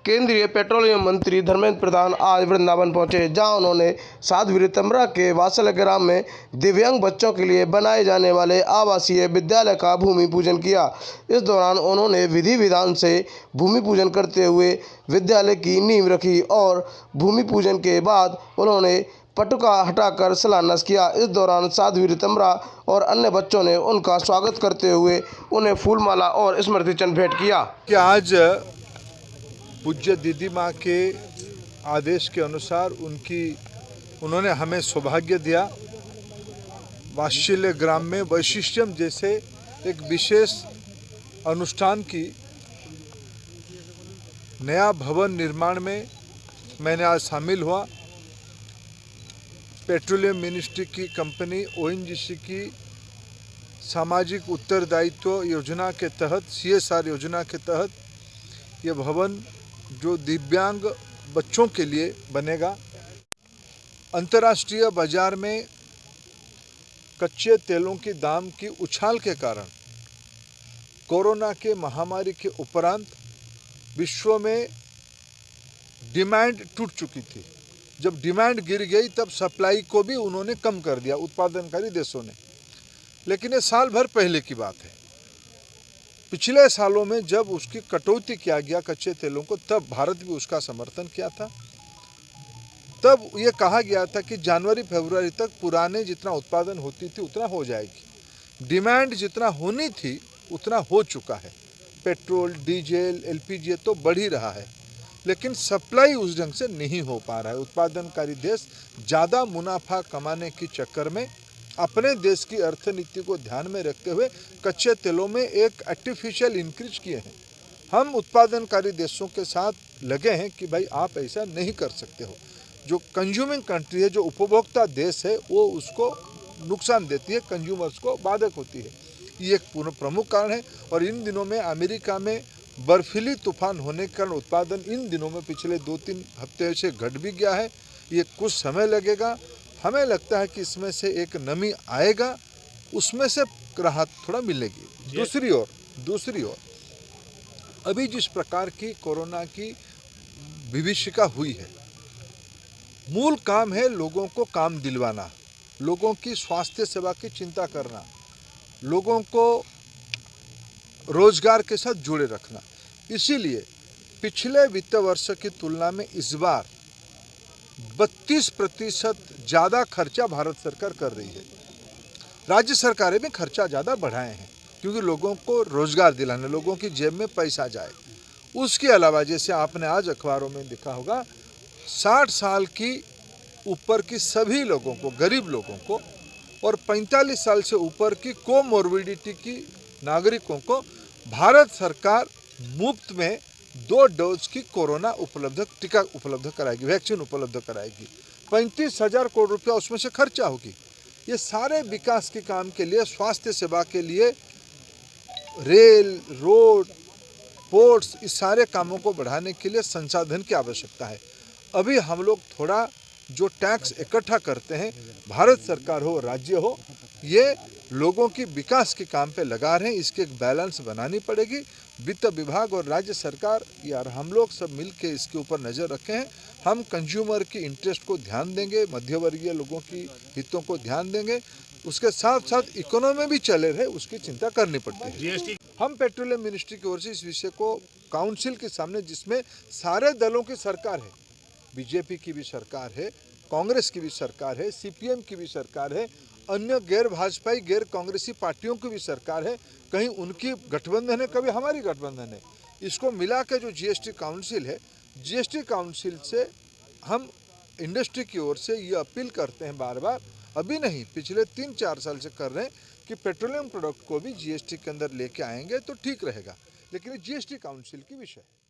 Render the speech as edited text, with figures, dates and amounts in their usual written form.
केंद्रीय पेट्रोलियम मंत्री धर्मेंद्र प्रधान आज वृंदावन पहुंचे, जहां उन्होंने साध्वी तमरा के वात्सल्य ग्राम में दिव्यांग बच्चों के लिए बनाए जाने वाले आवासीय विद्यालय का भूमि पूजन किया। इस दौरान उन्होंने विधि विधान से भूमि पूजन करते हुए विद्यालय की नींव रखी और भूमि पूजन के बाद उन्होंने पटुका हटाकर शिलान्यास किया। इस दौरान साध्वी तमरा और अन्य बच्चों ने उनका स्वागत करते हुए उन्हें फूलमाला और स्मृति चिन्ह भेंट किया। आज पूज्य दीदी माँ के आदेश के अनुसार उन्होंने हमें सौभाग्य दिया। वात्सल्य ग्राम में वैशिष्ट्यम जैसे एक विशेष अनुष्ठान की नया भवन निर्माण में मैंने आज शामिल हुआ। पेट्रोलियम मिनिस्ट्री की कंपनी ओएनजीसी की सामाजिक उत्तरदायित्व योजना के तहत CSR योजना के तहत ये भवन जो दिव्यांग बच्चों के लिए बनेगा। अंतर्राष्ट्रीय बाजार में कच्चे तेलों की दाम की उछाल के कारण कोरोना के महामारी के उपरांत विश्व में डिमांड टूट चुकी थी। जब डिमांड गिर गई तब सप्लाई को भी उन्होंने कम कर दिया उत्पादनकारी देशों ने। लेकिन ये साल भर पहले की बात है। पिछले सालों में जब उसकी कटौती किया गया कच्चे तेलों को, तब भारत भी उसका समर्थन किया था। तब ये कहा गया था कि जनवरी फरवरी तक पुराने जितना उत्पादन होती थी उतना हो जाएगी। डिमांड जितना होनी थी उतना हो चुका है। पेट्रोल, डीजल, LPG तो बढ़ ही रहा है, लेकिन सप्लाई उस ढंग से नहीं हो पा रहा है। उत्पादनकारी देश ज़्यादा मुनाफा कमाने के चक्कर में अपने देश की अर्थनीति को ध्यान में रखते हुए कच्चे तेलों में एक आर्टिफिशियल इंक्रीज किए हैं। हम उत्पादनकारी देशों के साथ लगे हैं कि भाई आप ऐसा नहीं कर सकते हो। जो कंज्यूमिंग कंट्री है, जो उपभोक्ता देश है, वो उसको नुकसान देती है, कंज्यूमर्स को बाधक होती है। ये एक प्रमुख कारण है। और इन दिनों में अमेरिका में बर्फीली तूफान होने के कारण उत्पादन इन दिनों में पिछले 2-3 हफ्ते से घट भी गया है। ये कुछ समय लगेगा। हमें लगता है कि इसमें से एक नमी आएगा, उसमें से राहत थोड़ा मिलेगी। दूसरी ओर अभी जिस प्रकार की कोरोना की विभीषिका हुई है, मूल काम है लोगों को काम दिलवाना, लोगों की स्वास्थ्य सेवा की चिंता करना, लोगों को रोजगार के साथ जुड़े रखना। इसीलिए पिछले वित्त वर्ष की तुलना में इस बार 32% ज़्यादा खर्चा भारत सरकार कर रही है। राज्य सरकारें भी खर्चा ज़्यादा बढ़ाए हैं क्योंकि लोगों को रोजगार दिलाने, लोगों की जेब में पैसा जाए। उसके अलावा जैसे आपने आज अखबारों में देखा होगा, 60 साल की ऊपर की सभी लोगों को, गरीब लोगों को और 45 साल से ऊपर की कोमोर्बिडिटी की नागरिकों को भारत सरकार मुफ्त में 2 डोज की कोरोना टीका उपलब्ध कराएगी, वैक्सीन उपलब्ध कराएगी। 35,000 करोड़ रुपया उसमें से खर्चा होगी। ये सारे विकास के काम के लिए, स्वास्थ्य सेवा के लिए, रेल, रोड, पोर्ट्स, इस सारे कामों को बढ़ाने के लिए संसाधन की आवश्यकता है। अभी हम लोग थोड़ा जो टैक्स इकट्ठा करते हैं, भारत सरकार हो, राज्य हो, ये लोगों की विकास के काम पे लगा रहे हैं। इसके एक बैलेंस बनानी पड़ेगी। वित्त विभाग और राज्य सरकार यार हम लोग सब मिल के इसके ऊपर नज़र रखे हैं। हम कंज्यूमर की इंटरेस्ट को ध्यान देंगे, मध्यवर्गीय लोगों की हितों को ध्यान देंगे। उसके साथ साथ इकोनॉमी भी चले रहे, उसकी चिंता करनी पड़ती है। हम पेट्रोलियम मिनिस्ट्री की ओर से इस विषय को काउंसिल के सामने, जिसमें सारे दलों की सरकार है, बीजेपी की भी सरकार है, कांग्रेस की भी सरकार है, CPM की भी सरकार है, अन्य गैर भाजपाई गैर कांग्रेसी पार्टियों की भी सरकार है, कहीं उनकी गठबंधन है, कभी हमारी गठबंधन है। इसको मिला के जो GST काउंसिल है, GST काउंसिल से हम इंडस्ट्री की ओर से ये अपील करते हैं बार बार, अभी नहीं पिछले 3-4 साल से कर रहे हैं कि पेट्रोलियम प्रोडक्ट को भी GST के अंदर लेके आएंगे तो ठीक रहेगा। लेकिन ये GST काउंसिल की विषय है।